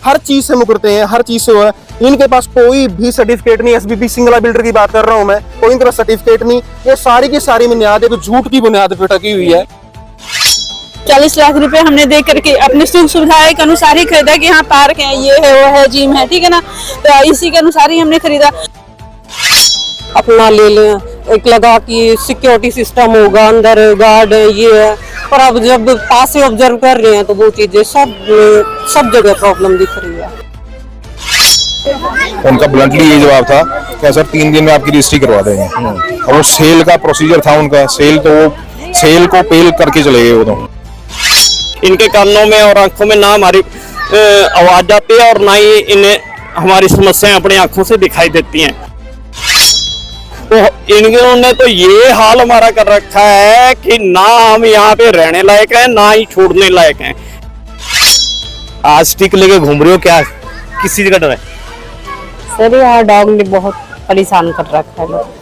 हर चीज से मुकरते हैं, हर चीज से हुआ है। इनके पास कोई भी सर्टिफिकेट नहीं, एसबीपी सिंगला बिल्डर की बात कर रहा हूं मैं, कोई इनका सर्टिफिकेट नहीं। ये सारी की सारी बुनियाद है तो झूठ की बुनियाद पे टकी हुई है। 40 लाख रुपए हमने दे करके अपनी सुख सुविधाएं के अनुसार ही खरीदा कि यहाँ पार्क है, ये है, वो है, जिम है, ठीक है ना, तो इसी के अनुसार ही हमने खरीदा। अपना ले लें, एक लगा कि सिक्योरिटी सिस्टम होगा, अंदर गार्ड है, ये है, पर अब जब पास से ऑब्जर्व कर रहे हैं तो वो चीजें सब जगह प्रॉब्लम दिख रही है। उनका ब्लंटली ये जवाब था कि सर 3 दिन में आपकी रजिस्ट्री करवा देंगे। और वो सेल का प्रोसीजर था उनका, सेल को पेल करके चले गए वो तो। इनके कानों में और आंखों में ना हमारी आवाज आती है और ना ही इन्हें हमारी समस्याएं अपनी आंखों से दिखाई देती हैं। तो इन्होंने तो ये हाल हमारा कर रखा है कि ना हम यहाँ पे रहने लायक हैं, ना ही छोड़ने लायक हैं। आज स्टिक लेके घूम रहे हो, क्या किस चीज का डर है? सर यहाँ डॉग ने बहुत परेशान कर रखा है लोग।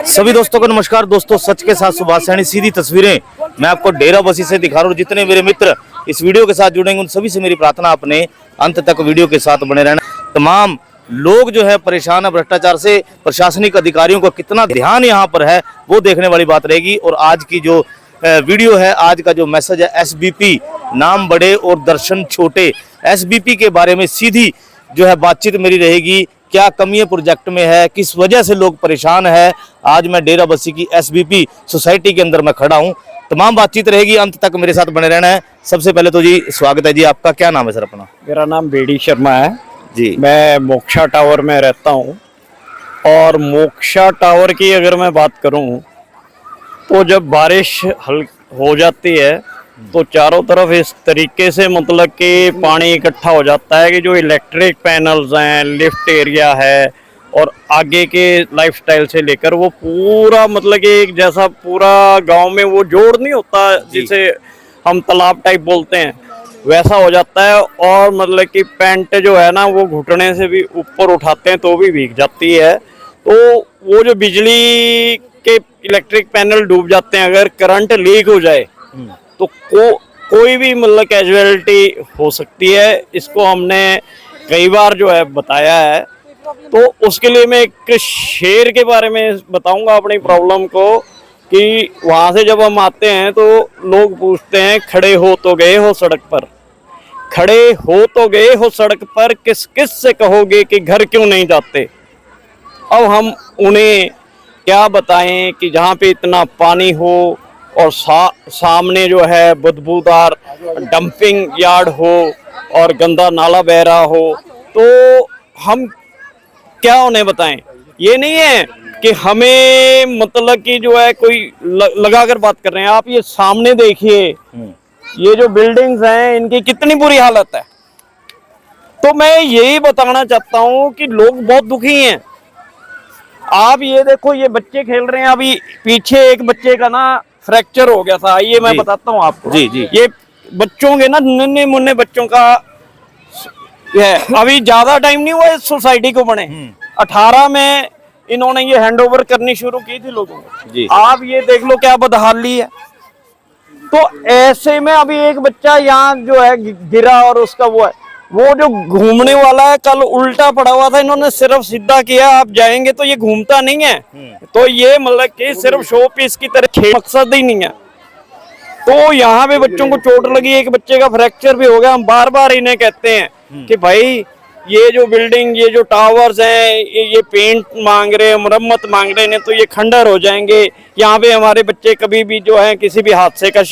सभी दोस्तों को नमस्कार। दोस्तों, सच के साथ सुभाष सैनी, सीधी तस्वीरें मैं आपको डेरा बसी से दिखा रहा हूँ। जितने मेरे मित्र इस वीडियो के साथ जुड़ेंगे उन सभी से मेरी प्रार्थना, अपने अंत तक वीडियो के साथ बने रहना। तमाम लोग जो है परेशान है भ्रष्टाचार से, प्रशासनिक अधिकारियों का कितना ध्यान यहाँ पर है वो देखने वाली बात रहेगी। और आज की जो वीडियो है, आज का जो मैसेज है, एसबीपी नाम बड़े और दर्शन छोटे, एसबीपी के बारे में सीधी जो है बातचीत मेरी रहेगी। क्या कमियां प्रोजेक्ट में है, किस वजह से लोग परेशान है। आज मैं डेरा बसी की एसबीपी सोसाइटी के अंदर मैं खड़ा हूं। तमाम बातचीत रहेगी, अंत तक मेरे साथ बने रहना है। सबसे पहले तो जी स्वागत है जी, आपका क्या नाम है सर अपना? मेरा नाम बेडी शर्मा है जी। मैं मोक्षा टावर में रहता हूँ। और मोक्षा टावर की अगर मैं बात करूँ तो जब बारिश हो जाती है तो चारों तरफ इस तरीके से मतलब कि पानी इकट्ठा हो जाता है कि जो इलेक्ट्रिक पैनल्स हैं, लिफ्ट एरिया है और आगे के लाइफस्टाइल से लेकर वो पूरा मतलब कि एक जैसा पूरा गांव में वो जोड़ नहीं होता जिसे हम तालाब टाइप बोलते हैं, वैसा हो जाता है। और मतलब कि पैंट जो है ना वो घुटने से भी ऊपर उठाते हैं तो भी भीग जाती है। तो वो जो बिजली के इलेक्ट्रिक पैनल डूब जाते हैं, अगर करंट लीक हो जाए तो कोई भी मतलब कैजुअलिटी हो सकती है। इसको हमने कई बार जो है बताया है। तो उसके लिए मैं एक शेर के बारे में बताऊंगा अपनी प्रॉब्लम को कि वहाँ से जब हम आते हैं तो लोग पूछते हैं, खड़े हो तो गए हो सड़क पर, खड़े हो तो गए हो सड़क पर, किस किस से कहोगे कि घर क्यों नहीं जाते। अब हम उन्हें क्या बताएं कि जहाँ पे इतना पानी हो और सामने जो है बदबूदार डंपिंग यार्ड हो और गंदा नाला बह रहा हो, तो हम क्या उन्हें बताएं। ये नहीं है कि हमें मतलब कि जो है कोई लगाकर बात कर रहे हैं। आप ये सामने देखिए, ये जो बिल्डिंग्स हैं इनकी कितनी बुरी हालत है। तो मैं यही बताना चाहता हूँ कि लोग बहुत दुखी हैं। आप ये देखो, ये बच्चे खेल रहे हैं, अभी पीछे एक बच्चे का ना फ्रैक्चर हो गया था। आइए मैं बताता हूँ आपको। जी जी। ये बच्चों के ना नन्हे मुन्ने बच्चों का है। अभी ज्यादा टाइम नहीं हुआ इस सोसाइटी को बने, 18 में इन्होंने ये हैंडओवर करनी शुरू की थी लोगों को। आप ये देख लो क्या बदहाली है। तो ऐसे में अभी एक बच्चा यहाँ जो है गिरा और उसका वो जो घूमने वाला है कल उल्टा पड़ा हुआ था, इन्होंने सिर्फ सीधा किया। आप जाएंगे तो ये घूमता नहीं है। तो ये मतलब कि सिर्फ शो पीस की तरह मकसद ही नहीं है। तो यहाँ पे बच्चों को चोट लगी, एक बच्चे का फ्रैक्चर भी हो गया। हम बार बार इन्हें कहते हैं कि भाई ये जो बिल्डिंग, ये जो टावर्स हैं, ये पेंट मांग रहे हैं, मरम्मत मांग रहे हैं, तो ये खंडर हो जाएंगे। यहाँ पे हमारे बच्चे कभी भी जो है किसी भी हादसे का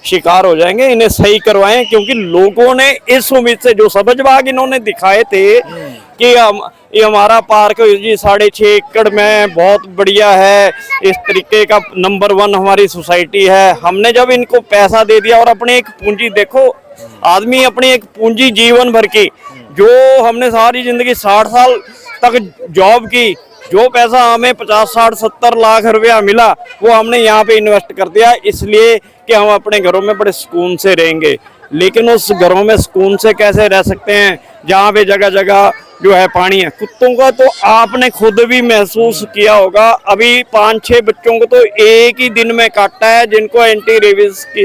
शिकार हो जाएंगे। इन्हें सही करवाएं, क्योंकि लोगों ने इस उम्मीद से जो सब्ज बाग इन्होंने दिखाए थे कि ये हमारा पार्क जी 6.5 एकड़ में बहुत बढ़िया है, इस तरीके का नंबर 1 हमारी सोसाइटी है। हमने जब इनको पैसा दे दिया और अपनी एक पूंजी, देखो आदमी अपनी एक पूंजी जीवन भर की, जो हमने सारी जिंदगी 60 साल तक जॉब की, जो पैसा हमें 50, 60, 70 लाख रुपया मिला, वो हमने यहाँ पे इन्वेस्ट कर दिया, इसलिए कि हम अपने घरों में बड़े सुकून से रहेंगे। लेकिन उस घरों में सुकून से कैसे रह सकते हैं जहाँ पे जगह जगह जो है पानी है। कुत्तों का तो आपने खुद भी महसूस किया होगा, अभी 5-6 बच्चों को तो एक ही दिन में काटा है, जिनको एंटी रेबीज की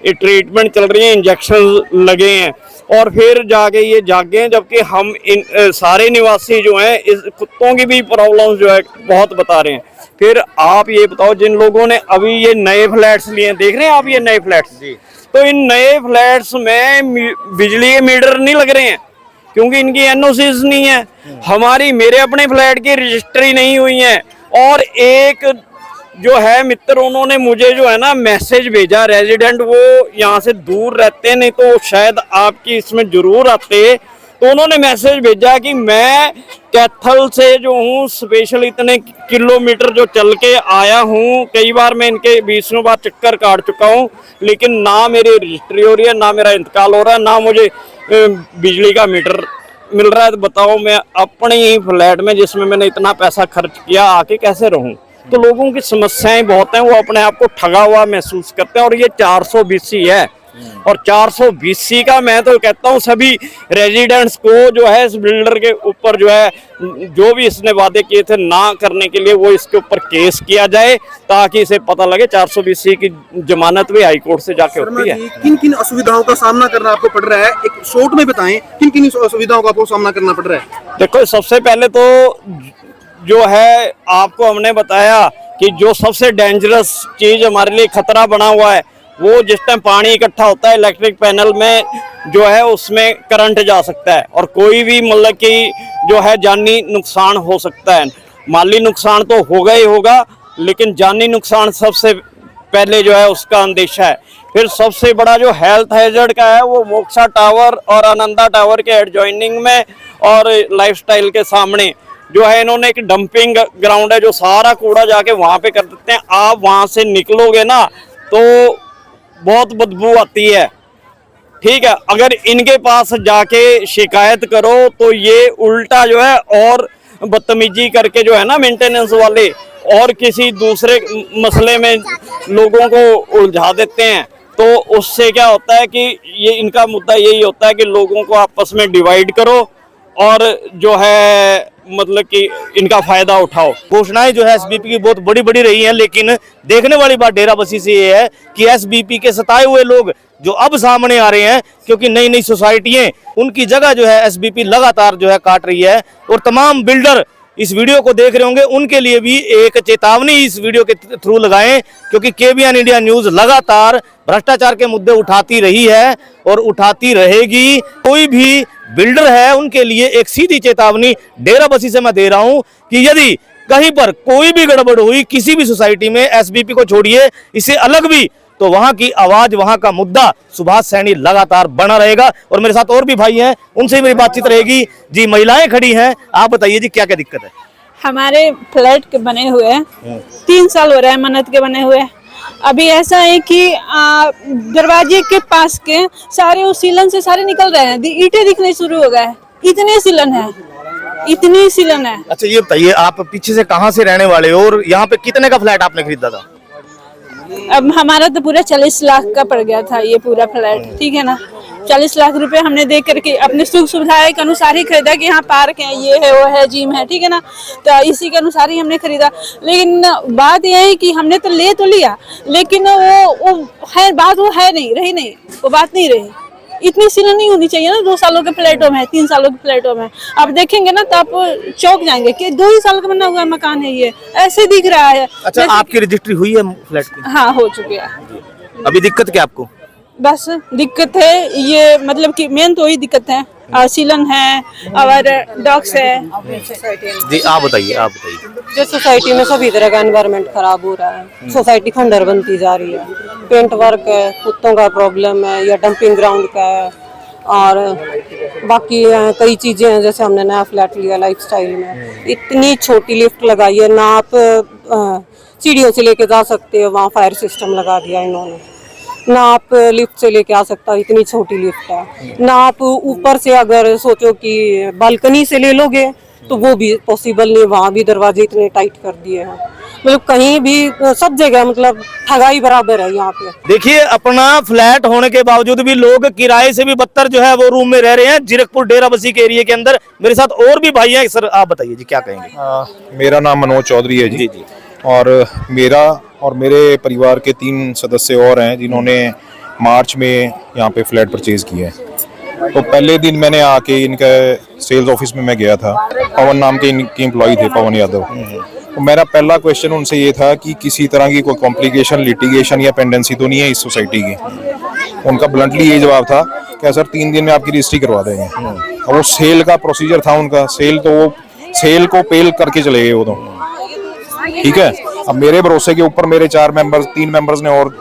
ट्रीटमेंट चल रही है, इंजेक्शन लगे हैं, और फिर जाके ये जागे हैं। जबकि हम इन सारे निवासी जो हैं इस कुत्तों की भी प्रॉब्लम जो है बहुत बता रहे हैं। फिर आप ये बताओ, जिन लोगों ने अभी ये नए फ्लैट्स लिए हैं, देख रहे हैं आप ये नए फ्लैट्स, तो इन नए फ्लैट्स में बिजली के मीटर नहीं लग रहे हैं, क्योंकि इनकी एनओसीज नहीं है। हमारी मेरे अपने फ्लैट की रजिस्ट्री नहीं हुई है। और एक जो है मित्र, उन्होंने मुझे जो है ना मैसेज भेजा, रेजिडेंट, वो यहाँ से दूर रहते, नहीं तो शायद आपकी इसमें जरूर आते, तो उन्होंने मैसेज भेजा कि मैं कैथल से जो हूँ स्पेशल इतने किलोमीटर जो चल के आया हूँ, कई बार मैं इनके 20 बार चक्कर काट चुका हूँ, लेकिन ना मेरी रजिस्ट्री हो रही है, ना मेरा इंतकाल हो रहा है, ना मुझे बिजली का मीटर मिल रहा है। तो बताओ मैं अपने ही फ्लैट में, जिसमें मैंने इतना पैसा खर्च किया, आके कैसे रहूं। तो लोगों की समस्याएं बहुत हैं, वो अपने आप को ठगा हुआ महसूस करते हैं। और ये 420 है, और 420 का मैं तो कहता हूँ सभी रेजिडेंट्स को जो है इस बिल्डर के ऊपर जो है, जो भी इसने वादे किए थे ना करने के लिए, वो इसके ऊपर केस किया जाए, ताकि इसे पता लगे। 420 की जमानत भी हाई कोर्ट से जाके होती है। किन किन असुविधाओं का सामना करना आपको पड़ रहा है, एक शॉर्ट में बताएं, किन किन असुविधाओं का आपको सामना करना पड़ रहा है? देखो, सबसे पहले तो जो है आपको हमने बताया कि जो सबसे डेंजरस चीज हमारे लिए खतरा बना हुआ है, वो जिस टाइम पानी इकट्ठा होता है इलेक्ट्रिक पैनल में जो है, उसमें करंट जा सकता है, और कोई भी मतलब कि जो है जानी नुकसान हो सकता है। माली नुकसान तो होगा ही होगा, लेकिन जानी नुकसान सबसे पहले जो है उसका अंदेशा है। फिर सबसे बड़ा जो हेल्थ हैजर्ड का है, वो मोक्षा टावर और आनंदा टावर के एडजॉइनिंग में और लाइफस्टाइल के सामने जो है इन्होंने एक डंपिंग ग्राउंड है, जो सारा कूड़ा जाके वहां पे कर देते हैं। आप वहां से निकलोगे ना तो बहुत बदबू आती है, ठीक है। अगर इनके पास जाके शिकायत करो तो ये उल्टा जो है और बदतमीजी करके जो है ना मेंटेनेंस वाले, और किसी दूसरे मसले में लोगों को उलझा देते हैं। तो उससे क्या होता है कि ये इनका मुद्दा यही होता है कि लोगों को आपस में डिवाइड करो और जो है मतलब कि इनका फायदा उठाओ। घोषणाएं जो है एसबीपी की बहुत बड़ी बड़ी रही हैं, लेकिन देखने वाली बात डेराबस्सी से ये है कि एसबीपी के सताए हुए लोग जो अब सामने आ रहे हैं, क्योंकि नई नई सोसाइटियां, उनकी जगह जो है एसबीपी लगातार जो है काट रही है। और तमाम बिल्डर इस वीडियो को देख रहे होंगे, उनके लिए भी एक चेतावनी इस वीडियो के थ्रू लगाएं, क्योंकि केबीएन इंडिया न्यूज लगातार भ्रष्टाचार के मुद्दे उठाती रही है और उठाती रहेगी। कोई भी बिल्डर है, उनके लिए एक सीधी चेतावनी डेराबस्सी से मैं दे रहा हूं कि यदि कहीं पर कोई भी गड़बड़ हुई किसी भी सोसाइटी में, एसबीपी को छोड़िए, इससे अलग भी, तो वहां की आवाज, वहां का मुद्दा सुभाष सैनी लगातार बना रहेगा। और मेरे साथ और भी भाई हैं, उनसे मेरी बातचीत रहेगी। जी, महिलाएं खड़ी हैं, आप बताइए जी क्या क्या दिक्कत है? हमारे फ्लैट के बने हुए हैं, 3 साल हो रहा है मन्नत के बने हुए। अभी ऐसा है कि दरवाजे के पास के सारे उस सीलन से सारे निकल रहे हैं, ईंटें दिखने शुरू हो गए, इतने सीलन है, इतनी सीलन है। अच्छा, ये बताइए आप पीछे से कहाँ से रहने वाले हो और यहाँ पे कितने का फ्लैट आपने खरीदा था? अब हमारा तो पूरा 40 लाख का पड़ गया था ये पूरा फ्लैट, ठीक है ना। 40 लाख रुपए हमने दे करके अपने सुख सुविधाएं के अनुसार ही खरीदा कि यहाँ पार्क है, ये है, वो है, जिम है, ठीक है ना। तो इसी के अनुसार ही हमने खरीदा। लेकिन बात यह है कि हमने तो ले तो लिया, लेकिन वो है बात, वो है नहीं रही, नहीं वो बात नहीं रही। इतनी सीलन नहीं होनी चाहिए ना 2 सालों के फ्लैटों में, 3 सालों के फ्लैटों में। आप देखेंगे ना तो आप चौंक जाएंगे कि 2 ही साल का बना हुआ मकान है, ये ऐसे दिख रहा है। अच्छा, आपकी रजिस्ट्री हुई है फ्लैट की? हाँ, हो चुकी है। अभी दिक्कत क्या आपको? बस दिक्कत है ये, मतलब कि मेन तो ही दिक्कत है, सीलन है और डॉग्स है। जी, आप बताइए, आप बताइए। जो सोसाइटी में सभी तरह का एनवायरनमेंट खराब हो रहा है, सोसाइटी खंडर बनती जा रही है, पेंट वर्क है, कुत्तों का प्रॉब्लम है या डंपिंग ग्राउंड का है, और बाकी कई चीजें हैं। जैसे हमने नया फ्लैट लिया लाइफस्टाइल में, इतनी छोटी लिफ्ट लगाई है ना, आप सीढ़ियों से लेके जा सकते हो, वहाँ फायर सिस्टम लगा दिया इन्होंने, ना आप लिफ्ट से लेके आ सकता, इतनी छोटी लिफ्ट है ना। आप ऊपर से अगर सोचो कि बालकनी से ले लोगे तो वो भी पॉसिबल नहीं, वहाँ भी दरवाजे इतने टाइट कर दिए हैं। मतलब कहीं भी सब जगह मतलब ठगाई बराबर है यहाँ पे। देखिए, अपना फ्लैट होने के बावजूद भी लोग किराए से भी बदतर जो है वो रूम में रह रहे हैं जीरकपुर डेराबस्सी के एरिया के अंदर। मेरे साथ और भी भाई हैं। सर आप बताइए जी, क्या कहेंगे? मेरा नाम मनोज चौधरी है जी। और मेरा और मेरे परिवार के 3 सदस्य और हैं जिन्होंने मार्च में यहाँ पे फ्लैट परचेज किया है। तो पहले दिन मैंने आके इनका सेल्स ऑफिस में मैं गया था, पवन नाम के इनके एम्प्लॉय थे, पवन यादव। तो मेरा पहला क्वेश्चन उनसे ये था कि किसी तरह की कोई कॉम्प्लिकेशन, लिटिगेशन या पेंडेंसी तो नहीं है इस सोसाइटी की। उनका ब्लंटली ये जवाब था कि सर 3 दिन में आपकी रजिस्ट्री करवा देंगे। और वो सेल का प्रोसीजर था उनका, सेल को पेल करके चले गए वो तो, ठीक है। अब मेरे भरोसे के ऊपर मेरे 3 मेंबर्स ने और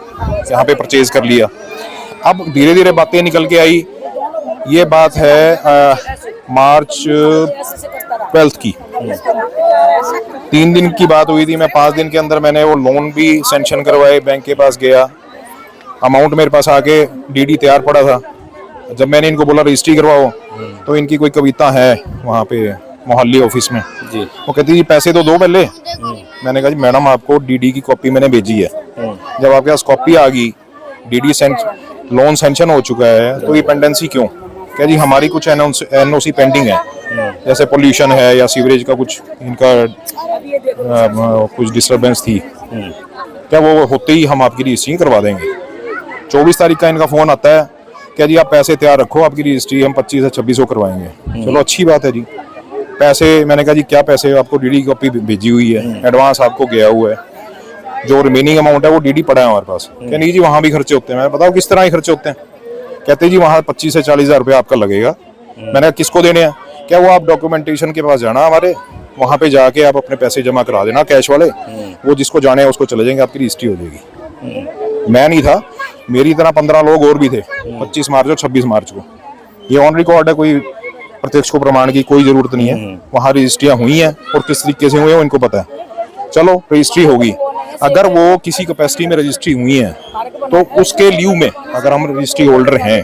यहाँ पे परचेज कर लिया। अब धीरे धीरे बातें निकल के आई। ये बात है मार्च 12 की, 3 दिन की बात हुई थी। मैं 5 दिन के अंदर मैंने वो लोन भी सैंक्शन करवाए, बैंक के पास गया, अमाउंट मेरे पास आके डीडी तैयार पड़ा था। जब मैंने इनको बोला रजिस्ट्री करवाओ तो इनकी कोई कविता है वहाँ पे मोहल्ली ऑफिस में जी। वो कहती जी पैसे तो दो पहले। मैंने कहा जी मैडम आपको डीडी की कॉपी मैंने भेजी है, जब आपके पास कॉपी आ गई, डीडी लोन सैंक्शन हो चुका है, तो ये पेंडेंसी क्यों? क्या जी हमारी कुछ एनओसी पेंडिंग है, जैसे पोल्यूशन है या सीवरेज का कुछ इनका कुछ डिस्टर्बेंस थी, क्या वो होते ही हम आपकी रजिस्ट्री करवा देंगे। 24 तारीख का इनका फोन आता है, क्या जी आप पैसे तैयार रखो, आपकी रजिस्ट्री हम 25 से 26 करवाएंगे। चलो अच्छी बात है जी। पैसे, मैंने कहा जी क्या पैसे? आपको डीडी की कॉपी भेजी हुई है, एडवांस आपको गया हुआ है, जो रिमेनिंग अमाउंट है वो डीडी पड़ा है हमारे पास। क्या नहीं जी वहाँ भी खर्चे होते हैं। मैं बताओ किस तरह के खर्चे होते हैं? कहते जी वहाँ 25 से 40 हज़ार रुपये आपका लगेगा। मैंने कहा किसको देने हैं? क्या वो आप डॉक्यूमेंटेशन के पास जाना हमारे, वहाँ पे जाके आप अपने पैसे जमा करा देना कैश वाले, वो जिसको जाने हैं उसको चले जाएंगे, आपकी रजिस्ट्री हो जाएगी। मैं नहीं था, मेरी तरह 15 लोग और भी थे 25 मार्च और 26 मार्च को। ये ऑन रिकॉर्ड है, कोई प्रत्यक्ष को प्रमाण की कोई जरूरत नहीं है। वहाँ रजिस्ट्रियाँ हुई हैं और किस तरीके से हुई है इनको पता है। चलो रजिस्ट्री होगी, अगर वो किसी कैपेसिटी में रजिस्ट्री हुई है तो उसके ल्यू में अगर हम रजिस्ट्री होल्डर हैं,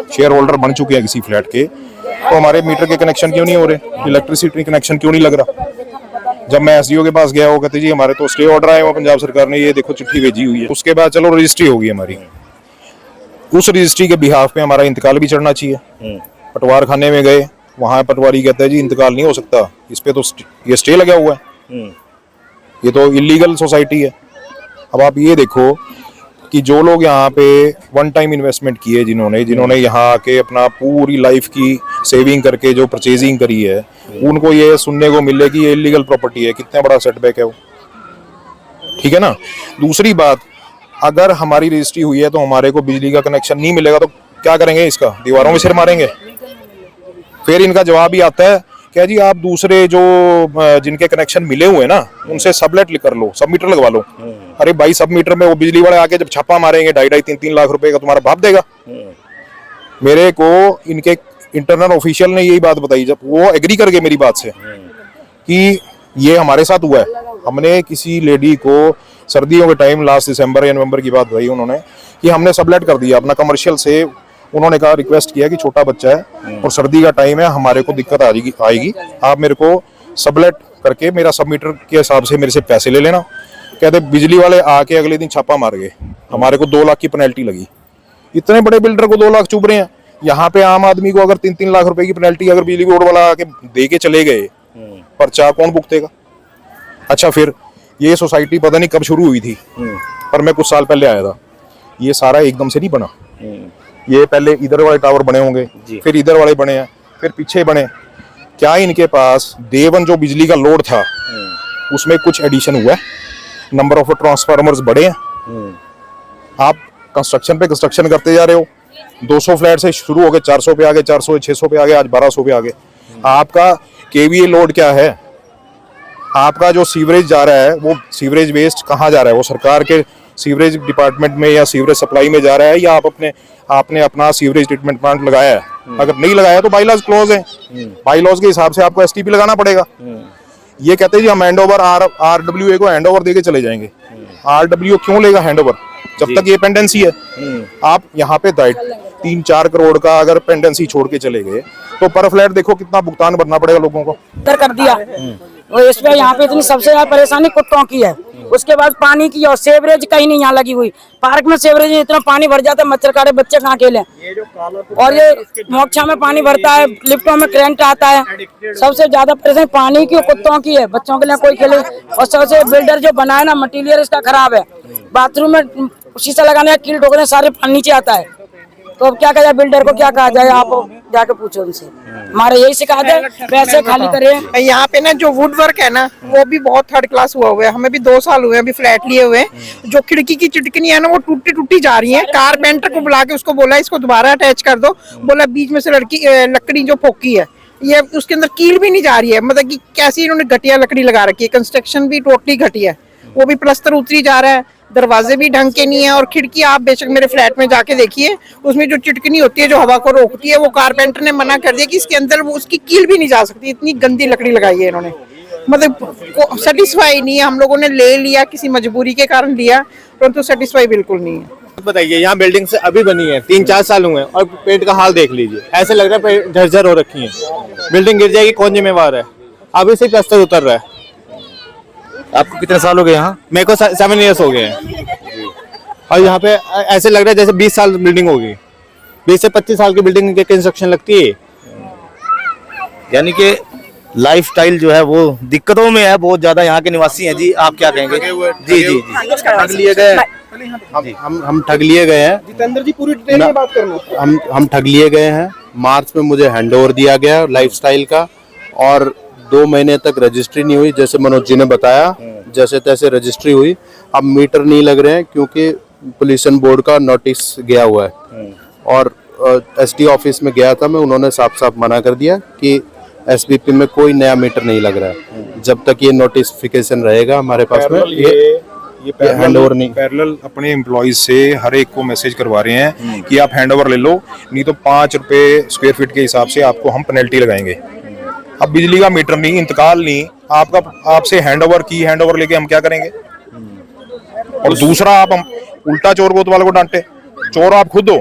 शेयर होल्डर बन चुके हैं किसी फ्लैट के, तो हमारे मीटर के कनेक्शन क्यों नहीं हो रहे, इलेक्ट्रिसिटी कनेक्शन क्यों नहीं लग रहा? जब मैं एसडीओ के पास गया, वो कहते जी हमारे तो स्टे ऑर्डर आए हुआ पंजाब सरकार ने, ये देखो चिट्ठी भेजी हुई है। उसके बाद चलो रजिस्ट्री होगी हमारी, उस रजिस्ट्री के बिहाफ पे हमारा इंतकाल भी चढ़ना चाहिए। पटवार खाने में गए, वहाँ पटवारी कहता है जी इंतकाल नहीं हो सकता, इस पे तो ये स्टे लगा हुआ है, ये तो इलीगल सोसाइटी है। अब आप ये देखो कि जो लोग यहाँ पे वन टाइम इन्वेस्टमेंट किए, जिन्होंने यहाँ आके अपना पूरी लाइफ की सेविंग करके जो परचेजिंग करी है, उनको ये सुनने को मिले कि ये इलीगल प्रॉपर्टी है, कितना बड़ा सेटबैक है वो, ठीक है ना। दूसरी बात, अगर हमारी रजिस्ट्री हुई है तो हमारे को बिजली का कनेक्शन नहीं मिलेगा तो क्या करेंगे? इसका दीवारों में सिर मारेंगे। फिर इनका जवाब ही आता है क्या जी आप दूसरे जो जिनके कनेक्शन मिले हुए ना उनसे सबलेट कर लो, सब मीटर लगवा लो। अरे भाई सब मीटर में वो बिजली वाले आके जब छापा मारेंगे 2.5-3 लाख रुपए का, तुम्हारा बाप देगा? मेरे को इनके इंटरनल ऑफिशियल ने यही बात बताई, जब वो एग्री कर गए मेरी बात से कि ये हमारे साथ हुआ है। हमने किसी लेडी को सर्दियों के टाइम लास्ट दिसंबर या नवंबर की बात बताई उन्होंने कि हमने सबलेट कर दिया अपना कमर्शियल से। उन्होंने कहा, रिक्वेस्ट किया कि छोटा बच्चा है और सर्दी का टाइम है, हमारे को दिक्कत आएगी, आप मेरे को सबलेट करके मेरा सब मीटर के हिसाब से मेरे से पैसे ले लेना। कहते बिजली वाले आके अगले दिन छापा मार गए, हमारे को 2 लाख की पेनल्टी लगी। इतने बड़े बिल्डर को 2 लाख चुभ रहे हैं, यहाँ पे आम आदमी को अगर 3-3 लाख रुपए की पेनल्टी अगर बिजली बोर्ड वाला आके दे के चले गए, पर्चा कौन भुगतेगा? अच्छा, फिर ये सोसाइटी पता नहीं कब शुरू हुई थी, पर मैं कुछ साल पहले आया था। ये सारा एकदम से नहीं बना, ये पहले इधर वाले टावर बने होंगे, फिर इधर वाले बने हैं, फिर पीछे बने। क्या इनके पास देवन जो बिजली का लोड था उसमें कुछ एडिशन हुआ है, नंबर ऑफ ट्रांसफार्मर्स बढ़े हैं। आप कंस्ट्रक्शन पे कंस्ट्रक्शन करते जा रहे हो, 200 फ्लैट से शुरू हो गए 400 पे आ गए, 400 600 पे आ गए, आज 1200 पे आ गए। आपका केवीए लोड क्या है? आपका जो सीवरेज जा रहा है वो सीवरेज वेस्ट कहाँ जा रहा है, वो सरकार के सीवरेज डिपार्टमेंट में या सीवरेज सप्लाई में जा रहा है, या आपने अपना सीवरेज ट्रीटमेंट प्लांट लगाया है। अगर नहीं लगाया तो बाईलॉज क्लोज है, बाईलॉज के हिसाब से आपको एसटीपी लगाना पड़ेगा। ये कहते हैं जी हम हैंडओवर आरडब्ल्यूए को हैंडओवर देके चले जाएंगे। आरडब्ल्यू क्यों लेगा हैंडओवर जब तक ये पेंडेंसी है? आप यहाँ पे 3-4 करोड़ का अगर पेंडेंसी छोड़ के चले गए तो पर फ्लैट देखो कितना भुगतान भरना पड़ेगा लोगों को। कर दिया और इस पे यहाँ पे इतनी सबसे ज्यादा परेशानी कुत्तों की है, उसके बाद पानी की, और सेवरेज कहीं नहीं यहाँ लगी हुई। पार्क में सेवरेज इतना पानी भर जाता है, मच्छर काटे, बच्चे कहाँ खेले। और ये मोक्षा में पानी भरता है, लिफ्टों में करंट आता है। सबसे ज्यादा परेशानी पानी की, कुत्तों की है, बच्चों के लिए कोई खेले। और सबसे बिल्डर जो बनाया ना, मटीरियल इसका खराब है। बाथरूम में शीशा लगाने का कील ठोकने सारे पानी नीचे आता है। तो अब क्या कहा जाए, बिल्डर को क्या कहा जाए, आप जाके पूछो उनसे। हमारे यही शिकायत है, पैसे खाली करें। यहाँ पे ना जो वुड वर्क है ना वो भी बहुत थर्ड क्लास हुआ हुआ है। हमें भी 2 साल हुए हैं अभी फ्लैट लिए हुए। जो खिड़की की चिटकनी है ना वो टूटी जा रही है। कारपेंटर को बुला के उसको बोला इसको दोबारा अटैच कर दो, बोला बीच में से लकड़ी जो फोकी है ये उसके अंदर कील भी नहीं जा रही है। मतलब कि कैसी इन्होंने घटिया लकड़ी लगा रखी है। कंस्ट्रक्शन भी टोटली घटिया है, वो भी प्लस्तर उतरी जा रहा है, दरवाजे भी ढंग के नहीं है। और खिड़की आप बेशक मेरे फ्लैट में जाके देखिए, उसमें जो चिटकनी होती है जो हवा को रोकती है, वो कारपेंटर ने मना कर दिया कि इसके अंदर वो उसकी कील भी नहीं जा सकती। इतनी गंदी लकड़ी लगाई है इन्होंने, मतलब सेटिस्फाई नहीं है। हम लोगों ने ले लिया, किसी मजबूरी के कारण लिया, परंतु सेटिस्फाई बिल्कुल नहीं है। बताइए, यहाँ बिल्डिंग से अभी बनी है, 3-4 साल हुए हैं और पेंट का हाल देख लीजिए। ऐसे लग रहा है झरझर हो रखी है। बिल्डिंग गिर जाएगी, कौन जिम्मेवार है? अभी से प्लास्टर उतर रहा है। आपको कितने साल हो गए यहाँ? मेरे को 7 ईयर्स हो गए हैं और यहाँ पे ऐसे लग रहा है जैसे 20 साल बिल्डिंग होगी। 20 से 25 साल की बिल्डिंग की कंस्ट्रक्शन लगती है। यानी कि लाइफस्टाइल जो है वो दिक्कतों में है, बहुत ज्यादा यहाँ के निवासी हैं। जी आप क्या कहेंगे? जी जी ठग लिए गए, हम ठग लिए गए हैं। जितेंद्र जी पूरी डिटेल में बात करना। हम ठग लिए गए हैं। मार्च में मुझे हैंडओवर दिया गया लाइफस्टाइल का, और 2 महीने तक रजिस्ट्री नहीं हुई। जैसे मनोज जी ने बताया, जैसे तैसे रजिस्ट्री हुई। अब मीटर नहीं लग रहे हैं क्योंकि पोल्यूशन बोर्ड का नोटिस गया हुआ है। और एसडी ऑफिस में गया था मैं, उन्होंने साफ साफ मना कर दिया कि एसबीपी में कोई नया मीटर नहीं लग रहा है जब तक ये नोटिफिकेशन रहेगा हमारे पास में। ये हैंडओवर नहीं, पैरेलल अपने एम्प्लॉइज से हर एक को मैसेज करवा रहे हैं कि आप हैंडओवर ले लो, नहीं तो 5 रुपए स्क्वायर फीट के हिसाब से आपको हम पेनल्टी लगाएंगे। अब बिजली का मीटर नहीं, इंतकाल नहीं, आपसे हैंडओवर लेके हम क्या करेंगे? और दूसरा आप हम उल्टा चोर कोतवाल को डांटे। चोर आप खुद हो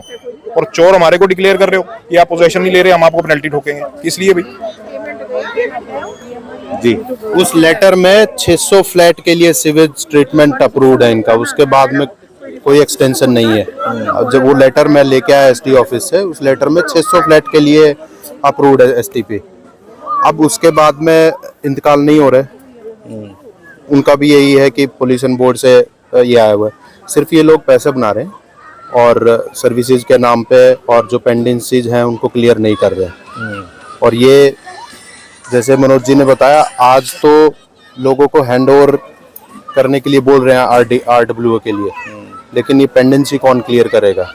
और चोर हमारे को डिक्लेयर कर रहे हो कि आप पोजीशन नहीं ले रहे, हम आपको पेनल्टी ठोकेंगे। इसलिए भाई जी, उस लेटर में 600 फ्लैट के लिए सीवेज ट्रीटमेंट अप्रूव्ड है इनका, उसके बाद में कोई एक्सटेंशन नहीं है। अब जब वो लेटर मैं लेके आया एसडी ऑफिस से, उस लेटर में 600 फ्लैट के लिए अप्रूव्ड है एसटीपी। अब उसके बाद में इंतकाल नहीं हो रहे। उनका भी यही है कि पोल्यूशन बोर्ड से ये आया हुआ है। सिर्फ ये लोग पैसे बना रहे हैं और सर्विसेज के नाम पे, और जो पेंडेंसीज हैं उनको क्लियर नहीं कर रहे। और ये जैसे मनोज जी ने बताया, आज तो लोगों को हैंडओवर करने के लिए बोल रहे हैं आरडब्ल्यूओ के लिए, लेकिन ये पेंडेंसी कौन क्लियर करेगा?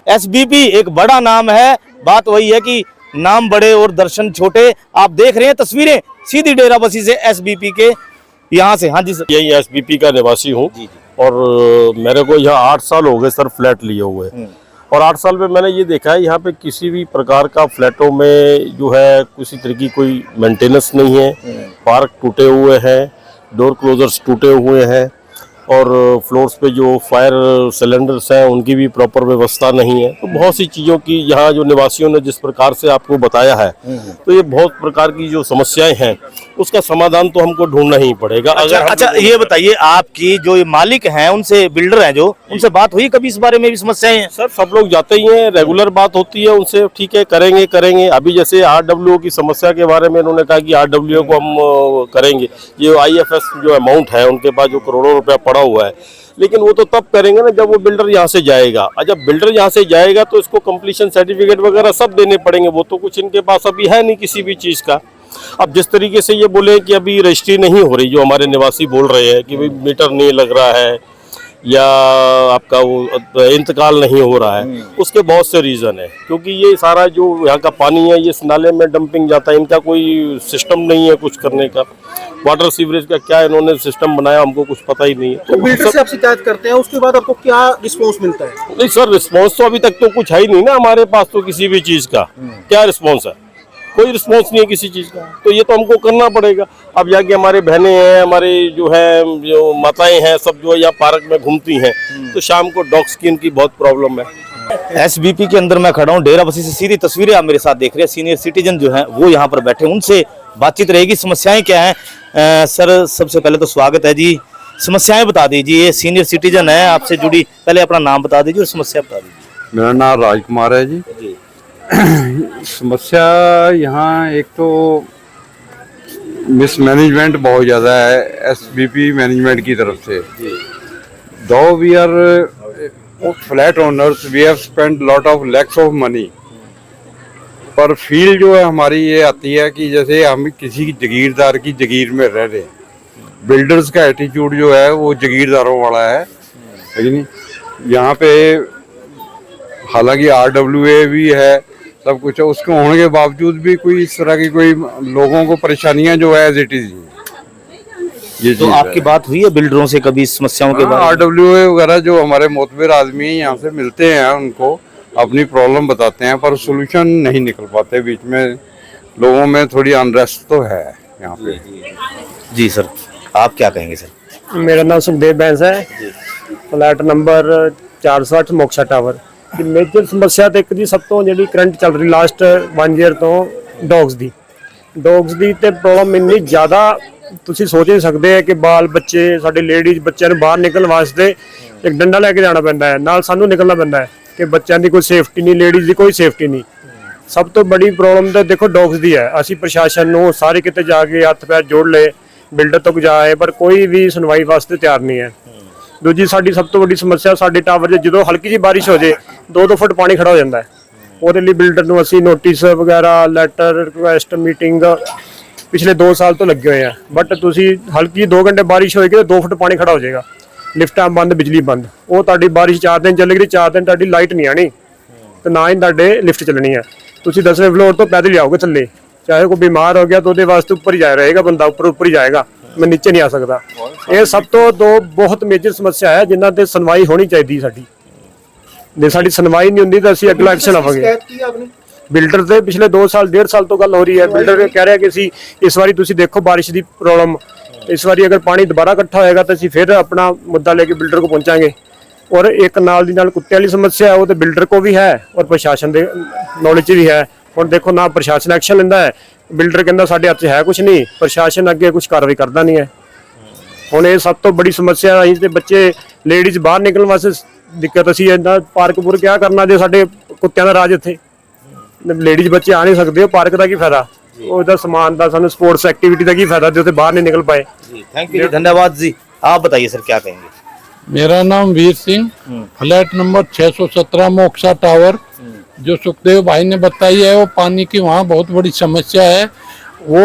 एसबीपी एक बड़ा नाम है, बात वही है कि नाम बड़े और दर्शन छोटे। आप देख रहे हैं तस्वीरें सीधी डेराबस्सी से एसबीपी के यहाँ से। हाँ जी सर, यही एसबीपी का निवासी हूँ और मेरे को यहाँ 8 साल हो गए सर फ्लैट लिए हुए। और 8 साल में मैंने ये देखा है यहाँ पे किसी भी प्रकार का फ्लैटों में जो है किसी तरह की कोई मेंटेनेंस नहीं है। पार्क टूटे हुए हैं, डोर क्लोजर्स टूटे हुए हैं, और फ्लोर्स पे जो फायर सिलेंडर्स हैं उनकी भी प्रॉपर व्यवस्था नहीं है। तो बहुत सी चीज़ों की यहाँ जो निवासियों ने जिस प्रकार से आपको बताया है, तो ये बहुत प्रकार की जो समस्याएं हैं उसका समाधान तो हमको ढूंढना ही पड़ेगा। अच्छा ये बताइए, आपकी जो ये मालिक हैं उनसे, बिल्डर हैं जो, उनसे बात हुई कभी इस बारे में भी समस्याएं हैं? सर सब लोग जाते ही हैं, रेगुलर बात होती है उनसे, ठीक है करेंगे। अभी जैसे आरडब्ल्यूओ की समस्या के बारे में उन्होंने कहा कि आरडब्ल्यूओ को हम करेंगे। ये आईएफएस जो अमाउंट है उनके पास जो करोड़ों रुपया पड़ा हुआ है, लेकिन वो तो तब करेंगे ना जब वो बिल्डर यहाँ से जाएगा। और जब बिल्डर यहाँ से जाएगा तो इसको कंप्लीशन सर्टिफिकेट वगैरह सब देने पड़ेंगे। वो तो कुछ इनके पास अभी है नहीं किसी भी चीज़ का। अब जिस तरीके से ये बोले कि अभी रजिस्ट्री नहीं हो रही, जो हमारे निवासी बोल रहे हैं कि भाई मीटर नहीं लग रहा है या आपका वो इंतकाल नहीं हो रहा है, उसके बहुत से रीज़न है। क्योंकि ये सारा जो यहाँ का पानी है ये इस नाले में डंपिंग जाता है, इनका कोई सिस्टम नहीं है कुछ करने का। वाटर सीवरेज का क्या इन्होंने सिस्टम बनाया हमको कुछ पता ही नहीं है। तो बिल्डर से आप शिकायत करते हैं, उसके बाद आपको क्या रिस्पॉन्स मिलता है? नहीं सर, रिस्पॉन्स तो अभी तक तो कुछ है ही नहीं ना हमारे पास तो किसी भी चीज़ का। क्या रिस्पॉन्स है? कोई रिस्पॉन्स नहीं है किसी चीज़ का। तो ये तो हमको करना पड़ेगा। अब जाके हमारे बहनें हैं, हमारे जो है जो माताएं हैं, सब जो है यहाँ पार्क में घूमती हैं, तो शाम को डॉग्स की इनकी बहुत प्रॉब्लम है। एसबीपी के अंदर मैं खड़ा हूँ, डेरा बस्सी से सीधी तस्वीरें आप मेरे साथ देख रहे हैं। सीनियर सिटीजन जो हैं वो यहाँ पर बैठे, उनसे बातचीत रहेगी। समस्याएं क्या हैं? सर सबसे पहले तो स्वागत है जी। समस्याएं बता दीजिए, सीनियर सिटीजन है आपसे जुड़ी, पहले अपना नाम बता दीजिए और समस्या बता दीजिए। मेरा नाम राजकुमार है जी। समस्या यहाँ एक तो मिसमैनेजमेंट बहुत ज़्यादा है एसबीपी मैनेजमेंट की तरफ से। Though we are flat owners, we have spent lot of lakhs of money, पर फील जो है हमारी ये आती है कि जैसे हम किसी जगीरदार की जगीर में रह रहे हैं। बिल्डर्स का एटीट्यूड जो है वो जगीरदारों वाला है, लेकिन यहाँ पे हालांकि RWA भी है, सब कुछ है, उसके होने के बावजूद भी कोई इस तरह की कोई लोगों को परेशानियां जो है एज इट इज ये तो आपकी बात हुई है बिल्डरों से कभी समस्याओं के बारे में? RWA वगैरह जो हमारे मोतबर आदमी यहाँ से मिलते हैं, उनको अपनी प्रॉब्लम बताते हैं, पर सोल्यूशन नहीं निकल पाते। बीच में लोगों में थोड़ी अनरेस्ट तो है यहाँ पे। जी सर, आप क्या कहेंगे सर? मेरा नाम सुखदेव बैंस है, flat number 408 Moksha tower. Major समस्या तो एक जी सब तो जी करंट चल रही लास्ट 1 ईयर तो डॉग्स की तो प्रॉब्लम इन्नी ज़्यादा ਤੁਸੀਂ सोच नहीं सकते है कि बाल बच्चे साढ़े लेडीज बच्चों ने बाहर निकलने वास्ते एक डंडा लैके जाना पैंदा है, नाल सानू निकलना पैंदा है कि बच्चों की कोई सेफ्टी नहीं, लेडीज की कोई सेफ्टी नहीं। सब तो बड़ी प्रॉब्लम तो देखो डॉग्स की है। असी प्रशासन नूं सारे किते जाके हत्थ पैर जोड़ ले, बिल्डर तक जाए, पर कोई भी सुनवाई वास्ते तैयार नहीं है। दूजी साडी सब तो बड़ी समस्या साडे टावर जो हल्की जी बारिश हो जाए 2-2 फुट पानी खड़ा हो जाता है। ਉਹਦੇ ਲਈ ਬਿਲਡਰ ਨੂੰ ਅਸੀਂ ਨੋਟਿਸ ਵਗੈਰਾ ਲੈਟਰ ਰਿਕੁਐਸਟ ਮੀਟਿੰਗ ਪਿਛਲੇ 2 ਸਾਲ ਤੋਂ ਲੱਗੇ ਹੋਏ ਆ, ਬਟ ਤੁਸੀਂ ਹਲਕੀ 2 ਘੰਟੇ ਬਾਰਿਸ਼ ਹੋਏਗੀ ਤਾਂ 2 ਫੁੱਟ ਪਾਣੀ ਖੜਾ ਹੋ ਜਾਏਗਾ, ਲਿਫਟਾਂ ਬੰਦ, ਬਿਜਲੀ ਬੰਦ। ਉਹ ਤੁਹਾਡੀ ਬਾਰਿਸ਼ 4 ਦਿਨ ਚੱਲੇਗੀ, 4 ਦਿਨ ਤੁਹਾਡੀ ਲਾਈਟ ਨਹੀਂ ਆਣੀ ਤੇ ਨਾ ਹੀ ਤੁਹਾਡੇ ਲਿਫਟ ਚੱਲਣੀ ਹੈ। ਤੁਸੀਂ 10ਵੇਂ ਫਲੋਰ ਤੋਂ ਪੈਦਲ ਜਾਓਗੇ ਥੱਲੇ, ਚਾਹੇ ਕੋਈ ਬਿਮਾਰ ਹੋ ਗਿਆ ਤਾਂ ਉਹਦੇ ਵਾਸਤੇ ਉੱਪਰ ਹੀ ਜਾ ਰਹੇਗਾ ਬੰਦਾ, ਉੱਪਰ ਹੀ ਜਾਏਗਾ, ਮੈਂ ਨੀਚੇ ਨਹੀਂ ਆ ਸਕਦਾ। ਇਹ ਸਭ ਤੋਂ 2 ਬਹੁਤ ਮੇਜਰ ਸਮੱਸਿਆ ਹੈ ਜਿਨ੍ਹਾਂ ਤੇ ਸੁਣਵਾਈ ਹੋਣੀ ਚਾਹੀਦੀ ਸਾਡੀ। ਜੇ ਸਾਡੀ ਸੁਣਵਾਈ ਨਹੀਂ ਹੁੰਦੀ ਤਾਂ ਅਸੀਂ ਅਗਲਾ ਐਕਸ਼ਨ ਲਵਾਂਗੇ। ਬਿਲਡਰ ਤੇ ਪਿਛਲੇ 2 ਸਾਲ 1.5 ਸਾਲ ਤੋਂ ਗੱਲ ਹੋ ਰਹੀ ਹੈ। ਬਿਲਡਰ ਕਹਿ ਰਿਹਾ ਕਿ ਅਸੀਂ ਇਸ ਵਾਰੀ ਤੁਸੀਂ ਦੇਖੋ ਬਾਰਿਸ਼ ਦੀ ਪ੍ਰੋਬਲਮ, ਇਸ ਵਾਰੀ ਅਗਰ ਪਾਣੀ ਦੁਬਾਰਾ ਇਕੱਠਾ ਹੋਏਗਾ ਤਾਂ ਅਸੀਂ ਫਿਰ ਆਪਣਾ ਮੁੱਦਾ ਲੈ ਕੇ ਬਿਲਡਰ ਕੋ ਪਹੁੰਚਾਂਗੇ। ਔਰ ਇੱਕ ਨਾਲ ਦੀ ਨਾਲ ਕੁੱਤਿਆਂ ਵਾਲੀ ਸਮੱਸਿਆ ਹੈ, ਉਹ ਤੇ ਬਿਲਡਰ ਕੋ ਵੀ ਹੈ ਔਰ ਪ੍ਰਸ਼ਾਸਨ ਦੇ ਨੌਲੇਜ ਵੀ ਹੈ। ਹੁਣ ਦੇਖੋ ਨਾ ਪ੍ਰਸ਼ਾਸਨ ਐਕਸ਼ਨ ਲੈਂਦਾ ਹੈ, ਬਿਲਡਰ ਕਹਿੰਦਾ ਸਾਡੇ ਹੱਥ 'ਚ ਹੈ ਕੁਝ ਨਹੀਂ, ਪ੍ਰਸ਼ਾਸਨ ਅੱਗੇ ਕੁਝ ਕਾਰਵਾਈ ਕਰਦਾ ਨਹੀਂ ਹੈ। ਹੁਣ ਇਹ ਸਭ ਤੋਂ ਬੜੀ ਸਮੱਸਿਆ ਹੈ। ਤੇ ਬੱਚੇ ਲੇਡੀਜ਼ ਬਾਹਰ ਨਿਕਲਣ ਵਾਸਤੇ ਦਿੱਕਤ, ਅਸੀਂ ਇਹਦਾ ਪਾਰਕ ਪੂਰ ਕਿਆ ਕਰਨਾ ਜੇ ਸਾਡੇ ਕੁੱਤਿਆਂ ਦਾ ਰਾਜ ਇੱਥੇ ਲੇਡੀਜ਼ ਬੱਚੇ ਆ ਨਹੀਂ ਸਕਦੇ, ਪਾਰਕ ਦਾ ਕੀ ਫਾਇਦਾ, ਉਹਦਾ ਸਮਾਨ ਦਾ ਸਾਨੂੰ स्पोर्ट्स एक्टिविटी का की फायदा जो बाहर नहीं निकल पाए। थैंक यू, धन्यवाद जी। आप बताइए सर क्या कहेंगे? मेरा नाम Veer Singh, flat number 617 Moksha tower. जो सुखदेव भाई ने बताई है वो पानी की वहाँ बहुत बड़ी समस्या है, वो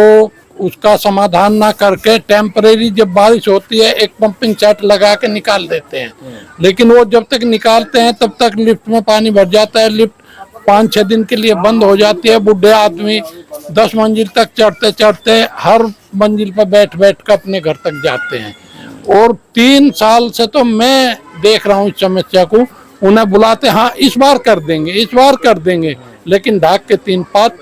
उसका समाधान ना करके टेम्परेरी जब बारिश होती है एक पंपिंग सेट लगा के निकाल देते हैं, लेकिन वो जब तक निकालते हैं तब तक लिफ्ट में पानी भर जाता है, लिफ्ट 5-6 दिन के लिए बंद हो जाती है। बूढ़े आदमी 10 मंजिल तक चढ़ते चढ़ते हर मंजिल पर बैठ बैठ कर अपने घर तक जाते हैं। और 3 साल से तो मैं देख रहा हूँ इस समस्या को। उन्हें बुलाते हाँ इस बार कर देंगे, इस बार कर देंगे, लेकिन ढाक के 3 पात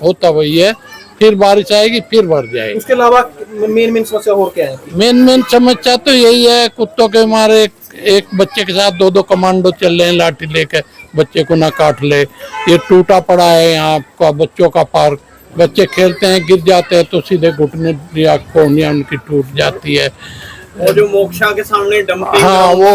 होता वही है, फिर बारिश आएगी फिर भर जाएगी। उसके अलावा मेन समस्या और क्या है? मेन समस्या तो यही है, कुत्तों के मारे एक बच्चे के साथ 2-2 कमांडो चल रहे हैं लाठी लेकर, बच्चे को ना काट ले। ये टूटा पड़ा है यहाँ का बच्चों का पार्क, बच्चे खेलते हैं गिर जाते हैं तो सीधे घुटने या कोहनियाँ उनकी टूट जाती है। और जो मोक्षा के सामने डंपिंग, हाँ वो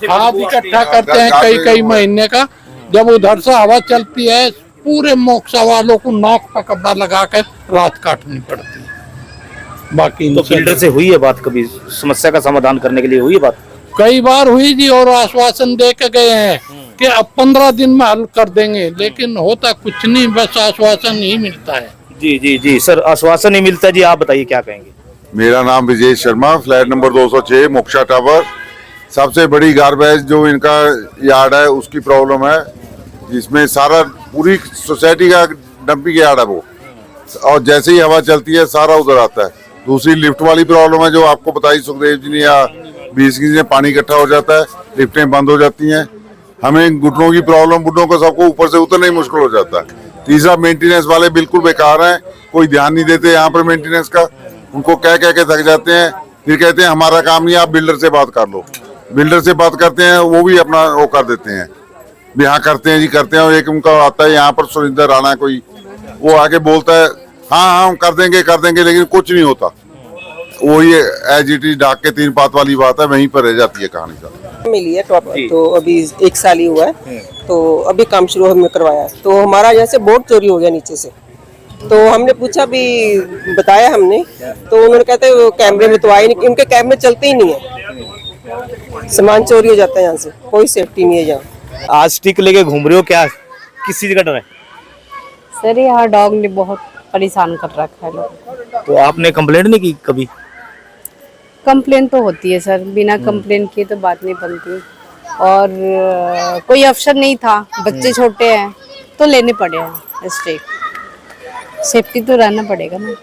हाथ इकट्ठा करते हैं कई महीने का, जब उधर से हवा चलती है पूरे मोक्षा वालों को नाक पर कपड़ा लगा कर रात काटनी पड़ती है। बाकी तो बिल्डर से हुई है बात कभी, समस्या का समाधान करने के लिए हुई है बात? कई बार हुई जी, और आश्वासन दे के गए हैं कि अब 15 दिन में हल कर देंगे, लेकिन होता कुछ नहीं, बस आश्वासन ही मिलता है। जी जी जी सर, आश्वासन नहीं मिलता जी। आप बताइए क्या कहेंगे? मेरा नाम Vijay Sharma, flat number 206 Moksha tower. सबसे बड़ी गार्बेज जो इनका यार्ड है उसकी प्रॉब्लम है, जिसमें सारा पूरी सोसाइटी का डंपिंग यार्ड है वो, और जैसे ही हवा चलती है सारा उधर आता है। दूसरी लिफ्ट वाली प्रॉब्लम है जो आपको बताई सुखदेव जी ने या बीस की, पानी इकट्ठा हो जाता है, लिफ्टें बंद हो जाती हैं, हमें घुटनों की प्रॉब्लम, बुढ़ों को सबको ऊपर से उतरना ही मुश्किल हो जाता है। तीसरा मेंटेनेंस वाले बिल्कुल बेकार हैं, कोई ध्यान नहीं देते यहाँ पर मेंटेनेंस का, उनको कह के थक जाते हैं, फिर कहते हैं हमारा काम नहीं, आप बिल्डर से बात कर लो। बिल्डर से बात करते हैं, वो भी अपना वो कर देते हैं, यहाँ करते हैं जी करते हैं। और एक उनका आता है यहाँ पर सुरिंदर राणा कोई, वो आके बोलता है हाँ हम कर देंगे, लेकिन कुछ नहीं होता। वो ये एज इट इज डाक के 3 पात वाली बात है, वहीं पर रह जाती है कहानी सारी। मिली है टॉप, तो अभी 1 साल ही हुआ है, तो अभी काम शुरू हमने करवाया है। तो हमारा जैसे बोर्ड चोरी हो गया नीचे से, तो हमने पूछा भी, बताया हमने, तो उन्होंने कहते हैं कैमरे में तो आए नहीं, उनके कैमरे चलते ही नहीं है, सामान चोरी हो जाता है यहाँ से, कोई सेफ्टी नहीं है यहाँ। आज स्टिक लेके घूम रहे हो, क्या किस चीज का डर है? सर यहाँ डॉग ने बहुत परेशान कर रखा है लोग। तो आपने कंप्लेंट नहीं की कभी? कंप्लेन तो होती है सर, बिना कंप्लेन किए तो बात नहीं बनती, और कोई अफसर नहीं था, बच्चे छोटे हैं तो लेने पड़े हैं स्टेक, सेफ्टी तो रहना पड़ेगा ना।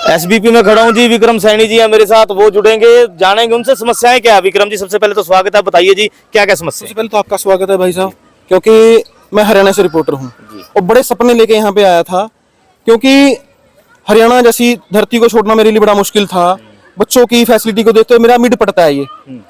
एसबीपी में खड़ा हूँ जी, विक्रम सैनी जी है मेरे साथ, वो जुड़ेंगे, जानेंगे उनसे समस्याएं क्या है। विक्रम जी सबसे पहले तो स्वागत है, बताइए जी क्या क्या समस्या? सबसे पहले तो आपका स्वागत है भाई साहब, क्योंकि मैं हरियाणा से रिपोर्टर हूँ और बड़े सपने लेके यहाँ पे आया था, क्योंकि हरियाणा जैसी धरती को छोड़ना मेरे लिए बड़ा मुश्किल था। बच्चों की फैसिलिटी को देखते हुए मेरा मिड पड़ता है, ये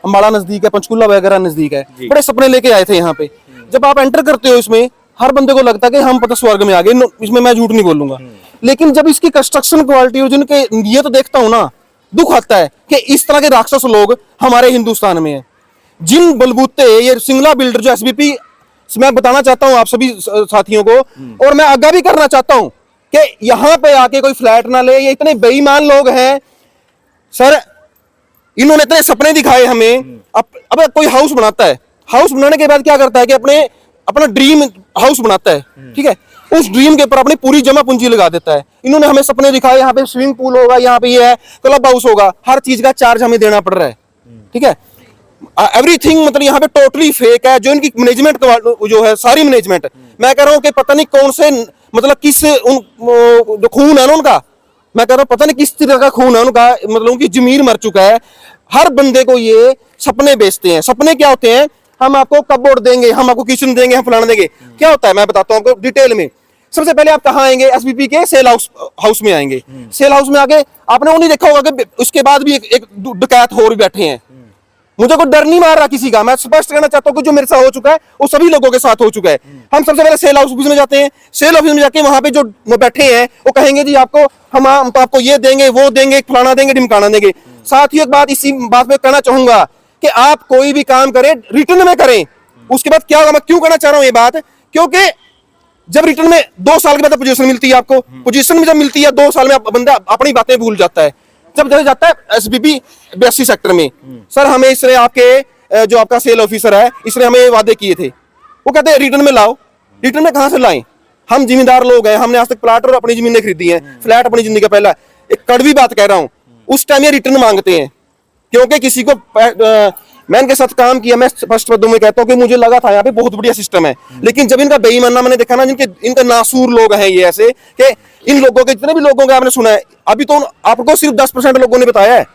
अम्बाला नजदीक है, पंचकुला वगैरह नजदीक है, बड़े सपने लेके आए थे यहाँ पे। जब आप एंटर करते हो इसमें, हर बंदे को लगता है कि हम पता स्वर्ग में आ गए, इसमें मैं झूठ नहीं बोलूंगा, लेकिन जब इसकी कंस्ट्रक्शन क्वालिटी और जिनके ये तो देखता हूँ ना, दुख आता है कि इस तरह के राक्षस लोग हमारे हिंदुस्तान में है। जिन बलबूते ये सिंगला बिल्डर जो एसबीपी, मैं बताना चाहता हूँ आप सभी साथियों को, और मैं आगाह भी करना चाहता हूँ कि यहाँ पे आके कोई फ्लैट ना ले, ये इतने बेईमान लोग हैं सर। इन्होंने इतने सपने दिखाए हमें। अब कोई हाउस बनाता है, हाउस बनाने के बाद क्या करता है कि अपना ड्रीम हाउस बनाता है, ठीक है, उस ड्रीम के ऊपर अपनी पूरी जमा पूंजी लगा देता है। इन्होंने हमें सपने दिखाए, यहाँ पे स्विमिंग पूल होगा, यहाँ पे ये है, क्लब हाउस होगा, हर चीज का चार्ज हमें देना पड़ रहा है, ठीक है। एवरीथिंग मतलब यहाँ पे टोटली फेक है। जो इनकी मैनेजमेंट जो है, सारी मैनेजमेंट, मैं कह रहा हूँ कि पता नहीं कौन से, मतलब किस जो खून है ना उनका, मैं कह रहा हूँ पता नहीं किस तरह का खून है उनका, मतलब उनकी जमीर मर चुका है। हर बंदे को ये सपने बेचते हैं। सपने क्या होते हैं? हम आपको कपबोर्ड देंगे, हम आपको किचन देंगे, हम फलाना देंगे। क्या होता है मैं बताता हूँ आपको डिटेल में। सबसे पहले आप कहाँ आएंगे? एसबीपी के सेल हाउस में आएंगे। सेल हाउस में आके आपने वो नहीं देखा होगा कि उसके बाद भी एक डकैत और भी बैठे हैं। मुझे कोई डर नहीं मार रहा किसी का, मैं स्पष्ट कहना चाहता हूँ कि जो मेरे साथ हो चुका है वो सभी लोगों के साथ हो चुका है। हम सबसे पहले सेल ऑफिस में जाते हैं। सेल ऑफिस में जाके वहां पे जो बैठे हैं वो कहेंगे जी आपको हम तो आपको ये देंगे, वो देंगे, फलाना देंगे, ढिमकाना देंगे। साथ ही एक बात इसी बात में कहना चाहूंगा कि आप कोई भी काम करें रिटर्न में करें। उसके बाद क्या होगा, मैं क्यों कहना चाह रहा हूँ ये बात, क्योंकि जब रिटर्न में 2 साल के बाद पोजीशन मिलती है आपको, पोजीशन में जब मिलती है 2 साल में बंदा अपनी बातें भूल जाता है। जब चले जाता है एसबीपी 82 सेक्टर में, सर हमें इसने आपके जो आपका सेल ऑफिसर है इसने हमें वादे किए थे, वो कहते हैं रिटर्न में लाओ। रिटर्न में कहां से लाएं? हम जिम्मेदार लोग हैं, हमने आज तक प्लाट और अपनी जमीनें खरीदी हैं, फ्लैट अपनी जिंदगी का पहला। एक कड़वी बात कह रहा हूं, उस टाइम ये रिटर्न मांगते हैं क्योंकि किसी को मैं इनके साथ काम किया। मैं स्पष्ट शब्दों में कहता हूं कि मुझे लगा था यहाँ पे बहुत बढ़िया सिस्टम है, लेकिन जब इनका बेईमाना मैंने देखा ना, इनका नासूर लोग हैं ये ऐसे कि इन लोगों के जितने भी लोगों का आपने सुना है, अभी तो आपको सिर्फ 10% लोगों ने बताया है।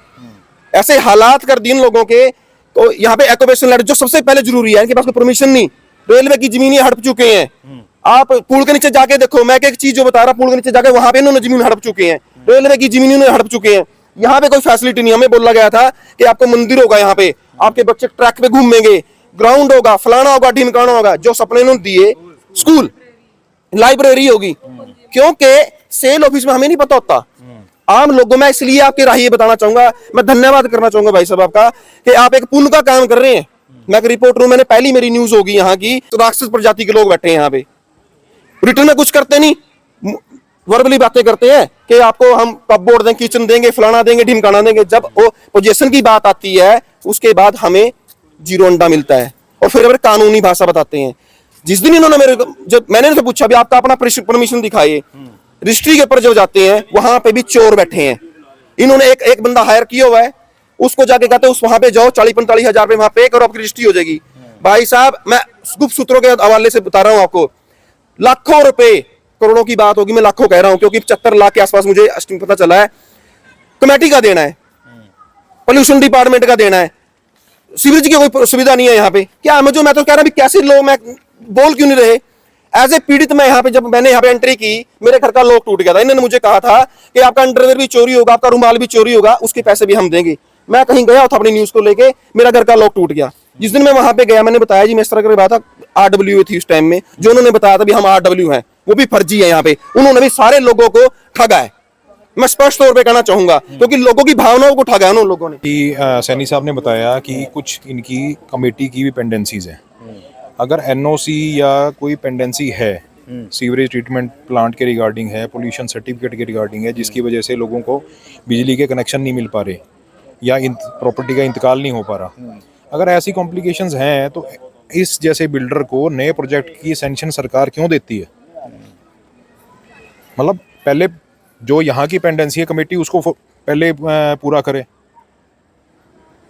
ऐसे हालात कर दिए इन लोगों के। तो यहाँ पे एक्यूपेशन लेटर जो सबसे पहले जरूरी है, इनके पास कोई परमिशन नहीं। रेलवे की जमीन हड़प चुके हैं। आप पुल के नीचे जाके देखो, मैं एक चीज जो बता रहा, पुल के नीचे जाके वहां पे इन्होंने जमीन हड़प चुके हैं, रेलवे की जमीन इन्होंने हड़प चुके हैं। यहाँ पे कोई फैसिलिटी नहीं। हमें बोला गया था कि आपको मंदिर होगा, यहाँ पे आपके बच्चे ट्रैक पे घूमेंगे, ग्राउंड होगा, फलाना होगा, ढिमकाना होगा। जो सपने इन्होंने दिए, स्कूल, लाइब्रेरी होगी, क्योंकि सेल ऑफिस में हमें नहीं पता होता आम लोगों में। इसलिए आपके राह ये बताना चाहूंगा, मैं धन्यवाद करना चाहूंगा भाई साहब आपका कि आप एक पुण्य का काम कर रहे हैं। मैं एक रिपोर्टर हूं, मैंने पहली मेरी न्यूज होगी यहाँ की, तो राक्षस प्रजाति के लोग बैठे हैं यहाँ पे, रिटर्न में कुछ करते नहीं, वर्बली बातें करते हैं कि आपको हम कपबोर्ड देंगे, किचन देंगे, फलाना देंगे, ढिमकाना देंगे। जब वो पोजीशन की बात आती है उसके बाद हमें जीरो अंडा मिलता है और फिर हमें कानूनी भाषा बताते हैं। जिस दिन इन्होंने मैंने इनसे पूछा भी आपका अपना परमिशन दिखाइए, रजिस्ट्री के ऊपर जब जाते हैं वहां पे भी चोर बैठे हैं। इन्होंने एक बंदा हायर किया हुआ है, उसको जाके कहते उस वहां पे जाओ 40-45 हजार रुपए वहां पे करो, आपकी रजिस्ट्री हो जाएगी। भाई साहब मैं गुप्त सूत्रों के हवाले से बता रहा हूँ आपको, लाखों रुपए, करोड़ों की बात होगी, मैं लाखों कह रहा हूँ क्योंकि 75 लाख के आसपास मुझे पता चला है कमेटी का देना है, पोल्यूशन डिपार्टमेंट का देना है, सीवरेज की कोई सुविधा नहीं है यहाँ पे। क्या मैं तो कह रहा हूँ कैसे लोग, मैं बोल क्यों नहीं रहे। एज ए पीड़ित मैं यहाँ पे, जब मैंने यहाँ पे एंट्री की, मेरे घर का लॉक टूट गया था, इन्होंने मुझे कहा था कि आपका अंडरवेयर भी चोरी होगा, आपका रुमाल भी चोरी होगा, उसके पैसे भी हम देंगे। मैं कहीं गया था अपनी न्यूज को लेके, मेरा घर का लॉक टूट गया। जिस दिन मैं वहां पे गया, मैंने बताया जी मैं इस तरह की बात था, RWA थी उस टाइम में, जो उन्होंने बताया था भी हम RW हैं, वो भी फर्जी है। यहाँ पे उन्होंने भी सारे लोगों को ठगा है, मैं स्पष्ट तौर पे कहना चाहूंगा, क्योंकि लोगों की भावनाओं को ठगा है उन लोगों ने। सैनी साहब ने बताया कि कुछ इनकी कमेटी की भी पेंडेंसीज हैं। अगर NOC या कोई पेंडेंसी है, सीवरेज ट्रीटमेंट प्लांट के रिगार्डिंग है, पोल्यूशन सर्टिफिकेट के रिगार्डिंग है, जिसकी वजह से लोगों को बिजली के कनेक्शन नहीं मिल पा रहे या प्रॉपर्टी का इंतकाल नहीं हो पा रहा, अगर ऐसी कॉम्प्लिकेशंस हैं तो इस जैसे बिल्डर को नए प्रोजेक्ट की सैंक्शन सरकार क्यों देती है? मतलब पहले जो यहाँ की पेंडेंसी है कमेटी, उसको पहले पूरा करे,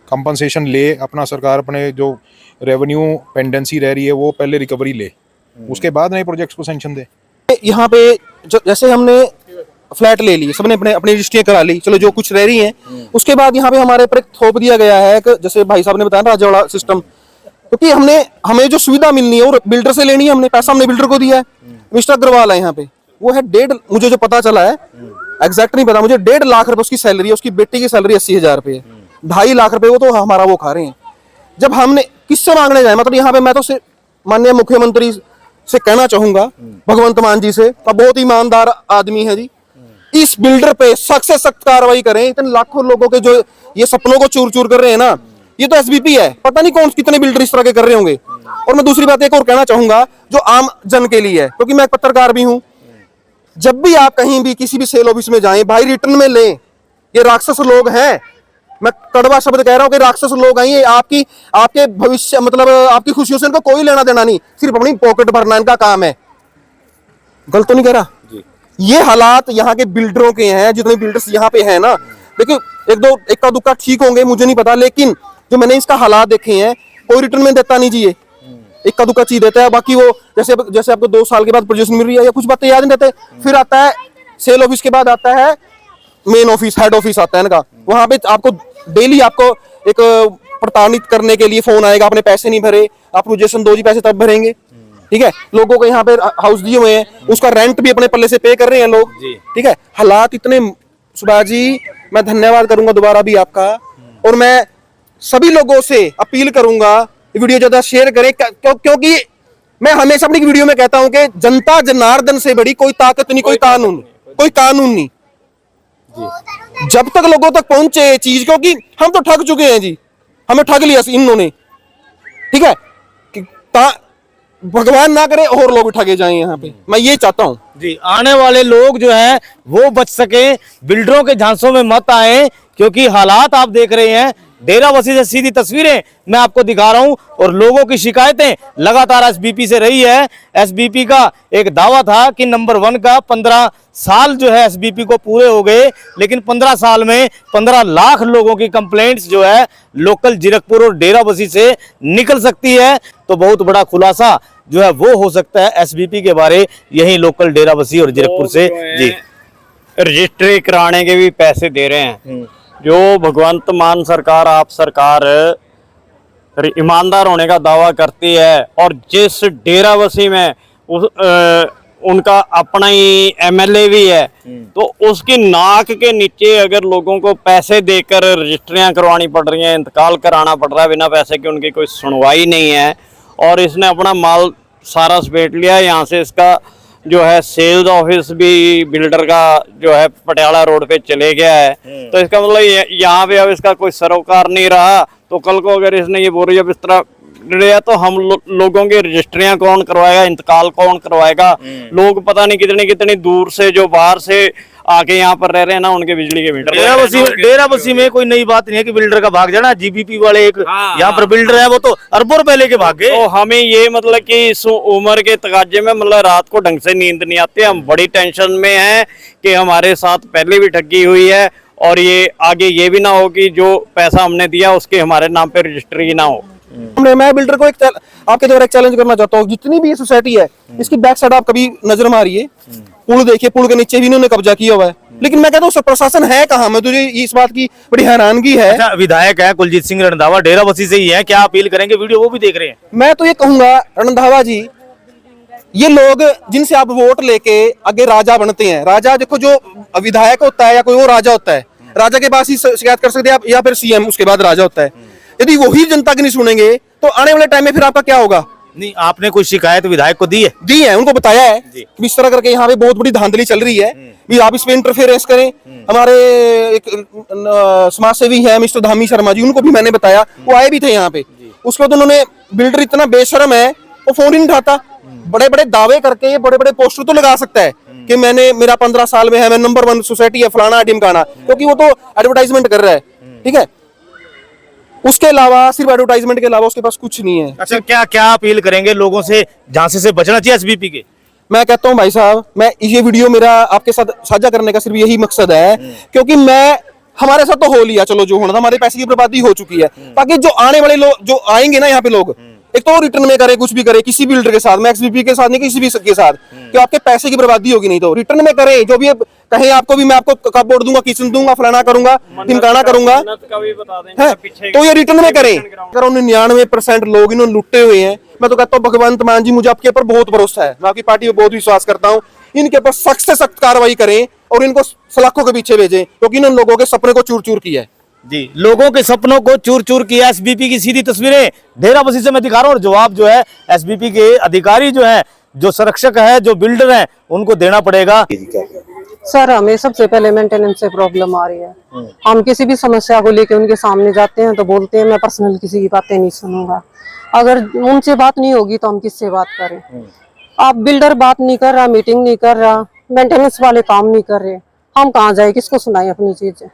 कंपनसेशन ले अपना, सरकार अपने जो रेवेन्यू पेंडेंसी रह रही है वो पहले रिकवरी ले, उसके बाद नए प्रोजेक्ट्स को सैंक्शन दे। यहाँ पे जैसे हमने फ्लैट ले लिए, सबने अपने अपनी रजिस्ट्रियां करा ली, चलो जो कुछ रह रही हैं, उसके बाद यहाँ पे हमारे पर थोप दिया गया है कि जैसे भाई साहब ने बताया राजवाड़ा सिस्टम, क्योंकि हमें जो सुविधा मिलनी है वो बिल्डर से लेनी है, हमने पैसा हमने बिल्डर को दिया है। मिस्टर अग्रवाल है यहाँ पे, वो है 1.5, मुझे जो पता चला है एग्जैक्ट नहीं पता मुझे, 1.5 लाख रुपए उसकी सैलरी है, उसकी बेटी की सैलरी 80 हजार रुपए है, 2.5 लाख रुपए वो तो हमारा वो खा रहे हैं। जब हमने किससे मांगने जाए, मतलब यहाँ पे मैं तो माननीय मुख्यमंत्री से कहना चाहूंगा, भगवंत मान जी से, बहुत ईमानदार आदमी है जी, इस बिल्डर पे सख्त से सख्त कार्रवाई करें। इतने लाखों लोगों के जो ये सपनों को चूर चूर कर रहे हैं ना, ये तो SBP है, पता नहीं कौन कितने बिल्डर इस तरह के कर रहे होंगे। और मैं दूसरी बात एक और कहना चाहूंगा जो आम जन के लिए है, क्योंकि मैं पत्रकार भी हूं, जब भी आप कहीं भी किसी भी सेल ऑफिस में जाएं, भाई रिटर्न में लें। ये राक्षस लोग हैं, मैं कड़वा शब्द कह रहा हूं कि राक्षस लोग हैं ये, आपके भविष्य मतलब आपकी खुशियों से इनको कोई लेना देना नहीं, सिर्फ अपनी पॉकेट भरना इनका काम है। गलत तो नहीं कह रहा? ये हालात यहाँ के बिल्डरों के हैं, जितने बिल्डर्स यहाँ पे हैं ना, देखिए एक का दुक्का ठीक होंगे मुझे नहीं पता, लेकिन जो मैंने इसका हालात देखे हैं, कोई रिटर्न में देता नहीं जी, ये एक का दुक्का चीज देता है, बाकी वो जैसे आपको 2 साल के बाद पोजीशन मिल रही है या कुछ बातें याद नहीं रहते, फिर आता है सेल ऑफिस के बाद आता है मेन ऑफिस, हेड ऑफिस आता है इनका, वहां पे आपको डेली आपको एक प्रताड़ित करने के लिए फोन आएगा, आपने पैसे नहीं भरे, आप पोजीशन दो जी, पैसे तब भरेंगे। ठीक है, लोगों को यहाँ पे हाउस दिए हुए हैं, उसका रेंट भी अपने पल्ले से पे कर रहे हैं लोग। ठीक है, हालात इतने, सुभाष जी मैं धन्यवाद करूंगा दोबारा भी आपका, और मैं सभी लोगों से अपील करूंगा वीडियो ज्यादा शेयर करें, क्योंकि मैं हमेशा अपनी वीडियो में कहता हूं कि जनता जनार्दन से बड़ी कोई ताकत नहीं, कोई कानून नहीं। जब तक लोगों तक पहुंचे ये चीज, क्योंकि हम तो ठग चुके हैं जी, हमें ठग लिया इन्होंने। ठीक है, भगवान ना करे और लोग ठगे जाएं यहाँ पे, मैं ये चाहता हूँ जी। आने वाले लोग जो हैं वो बच सके, बिल्डरों के झांसों में मत आए, क्योंकि हालात आप देख रहे हैं। डेराबस्सी से सीधी तस्वीरें मैं आपको दिखा रहा हूं, और लोगों की शिकायतें लगातार SBP से रही है। SBP का एक दावा था कि नंबर 1 का 15 साल जो है SBP को पूरे हो गए, लेकिन 15 साल में 15 लाख लोगों की कंप्लेंट्स जो है लोकल जीरकपुर और डेराबस्सी से निकल सकती है। तो बहुत बड़ा खुलासा जो है वो हो सकता है SBP के बारे, यही लोकल डेराबस्सी और जीरकपुर से जी। रजिस्ट्री कराने के भी पैसे दे रहे हैं। जो भगवंत मान सरकार, आप सरकार ईमानदार होने का दावा करती है, और जिस डेराबस्सी में उनका अपना ही MLA भी है, तो उसकी नाक के नीचे अगर लोगों को पैसे देकर रजिस्ट्रियां करवानी पड़ रही हैं, इंतकाल कराना पड़ रहा है बिना पैसे की, उनकी कोई सुनवाई नहीं है, और इसने अपना माल सारा समेट लिया। यहाँ से इसका जो है सेल्स ऑफिस भी बिल्डर का जो है पटियाला रोड पे चले गया है। तो इसका मतलब यहाँ पे अब इसका कोई सरोकार नहीं रहा, तो कल को अगर इसने ये बोरिया बिस्तरा लिया तो हम लोगों की रजिस्ट्रियां कौन करवाएगा, इंतकाल कौन करवाएगा। लोग पता नहीं कितनी कितनी दूर से जो बाहर से आके यहाँ पर रह रहे हैं ना, उनके बिजली के मीटर। डेराबस्सी में कोई नई बात नहीं है कि बिल्डर का भाग जाना। GBP वाले एक यहाँ पर बिल्डर है, वो तो अरबों रुपए लेके भाग गए। तो हमें ये मतलब कि इस उम्र के तकाजे में मतलब रात को ढंग से नींद नहीं आती, हम बड़ी टेंशन में हैं कि हमारे साथ पहले भी ठगी हुई है और ये आगे ये भी ना हो कि जो पैसा हमने दिया उसके हमारे नाम पे रजिस्ट्री ना हो। मैं बिल्डर को आपके द्वारा एक चैलेंज करना चाहता हूँ, जितनी भी ये सोसाइटी है इसकी बैक साइड आप कभी नजर मारिए, पुल देखिए, पुल के नीचे भी इन्होंने कब्जा किया हुआ है, लेकिन मैं कहता हूँ प्रशासन है कहाँ? मैं तुझे इस बात की बड़ी हैरानगी है। अच्छा, विधायक है कुलजीत सिंह रंधावा, डेराबस्सी से ही है, क्या अपील करेंगे? वीडियो वो भी देख रहे हैं। मैं तो ये कहूंगा रंधावा जी, ये लोग जिनसे आप वोट लेके आगे राजा बनते हैं, राजा देखो जो विधायक होता है या कोई और राजा होता है, राजा के पास ही शिकायत कर सकते हैं आप, या फिर सीएम, उसके बाद राजा होता है। यदि वही जनता की नहीं सुनेंगे तो आने वाले टाइम में फिर आपका क्या होगा? नहीं, आपने कोई शिकायत विधायक को दी है? दी है, उनको बताया है कि इस तरह करके यहाँ पे बहुत बड़ी धांधली चल रही है, भी आप इस पे इंटरफेरेंस करें। हमारे एक समाज सेवी है मिस्टर धामी शर्मा जी, उनको भी मैंने बताया, वो आए भी थे यहाँ पे। उसके बाद उन्होंने, बिल्डर इतना बेशरम है वो फोन ही नहीं उठाता, बड़े बड़े दावे करके बड़े बड़े पोस्टर तो लगा सकता है कि मैंने, मेरा 15 साल में है, मैं नंबर 1 सोसाइटी है, फलाना ढिमकाना, क्योंकि वो तो एडवर्टाइजमेंट कर रहा है, ठीक है। उसके अलावा, सिर्फ एडवर्टाइजमेंट के अलावा उसके पास कुछ नहीं है। अच्छा, क्या क्या अपील करेंगे लोगों से? झांसे से बचना चाहिए एसबीपी के? मैं कहता हूं भाई साहब, मैं ये वीडियो मेरा आपके साथ साझा करने का सिर्फ यही मकसद है, क्योंकि मैं, हमारे साथ तो हो लिया, चलो जो होना था, हमारे पैसे की बर्बादी हो चुकी है, ताकि जो आने वाले लोग जो आएंगे ना यहाँ पे लोग, एक तो रिटर्न में करे, कुछ भी करे, किसी बिल्डर के साथ, मैं एक्सबीपी के साथ नहीं, किसी भी के साथ, कि आपके पैसे की बर्बादी होगी, नहीं तो रिटर्न में करे, जो भी कहे आपको भी, मैं आपको कपबोर्ड दूंगा, किचन दूंगा, फलाना करूंगा, ढिमकाना करूंगा, है तो ये रिटर्न में करें। अगर 99% लोग इन्होंने लुटे हुए हैं, मैं तो कहता हूँ भगवंत मान जी, मुझे आपके ऊपर बहुत भरोसा है, मैं आपकी पार्टी पे बहुत विश्वास करता हूँ, इनके ऊपर सख्त से सख्त कार्रवाई करें और इनको सलाखों के पीछे भेजें, क्योंकि इन लोगों के सपने को चूर चूर किया है जी, लोगों के सपनों को चूर चूर किया। एसबीपी की सीधी तस्वीरें डेराबस्सी से मैं दिखा रहा हूँ, और जवाब जो है एसबीपी के अधिकारी जो है, जो संरक्षक है, जो बिल्डर हैं, उनको देना पड़ेगा। सर, हमें सबसे पहले मेंटेनेंस से प्रॉब्लम आ रही है। हम किसी भी समस्या को लेके उनके सामने जाते हैं तो बोलते हैं मैं पर्सनल किसी की बातें नहीं सुनूंगा। अगर उनसे बात नहीं होगी तो हम किससे बात करें? आप बिल्डर बात नहीं कर रहा, मीटिंग नहीं कर रहा, मेंटेनेंस वाले काम नहीं कर रहे, हम कहाँ जाए, किसको सुनाए अपनी चीजें?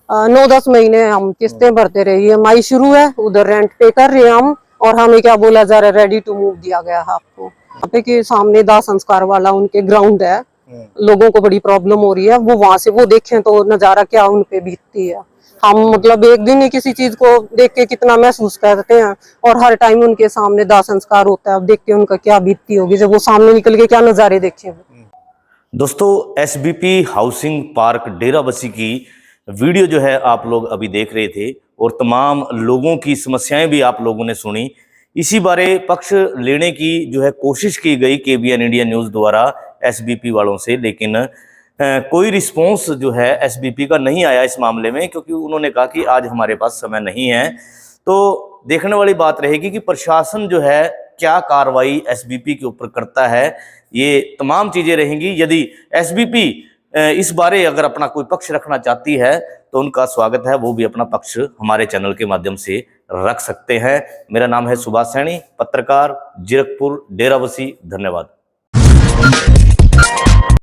9-10 महीने हम किस्तें भरते रहे, EMI शुरू है, उधर रेंट पे कर रहे हैं हम, और हमें क्या बोला जा रहा है, रेडी टू मूव दिया गया है आपको। यहाँ पे के सामने दाह संस्कार वाला उनके ग्राउंड है, लोगों को बड़ी प्रॉब्लम हो रही है, वो वहां से वो देखें तो नजारा क्या उन पे बीतती है। हम मतलब एक दिन ही किसी चीज को देख के कितना महसूस करते हैं, और हर टाइम उनके सामने दाह संस्कार होता है, अब देख के उनका क्या बीतती होगी जब वो सामने निकल के क्या नजारे देखें। दोस्तों, एसबीपी हाउसिंग पार्क डेराबस्सी की वीडियो जो है आप लोग अभी देख रहे थे, और तमाम लोगों की समस्याएं भी आप लोगों ने सुनी। इसी बारे पक्ष लेने की जो है कोशिश की गई केबीएन इंडिया न्यूज़ द्वारा एसबीपी वालों से, लेकिन कोई रिस्पॉन्स जो है एसबीपी का नहीं आया इस मामले में, क्योंकि उन्होंने कहा कि आज हमारे पास समय नहीं है। तो देखने वाली बात रहेगी कि प्रशासन जो है क्या कार्रवाई एसबीपी के ऊपर करता है, ये तमाम चीज़ें रहेंगी। यदि एसबीपी इस बारे अगर अपना कोई पक्ष रखना चाहती है तो उनका स्वागत है, वो भी अपना पक्ष हमारे चैनल के माध्यम से रख सकते हैं। मेरा नाम है सुभाष सैनी, पत्रकार, जीरकपुर, डेराबस्सी। धन्यवाद।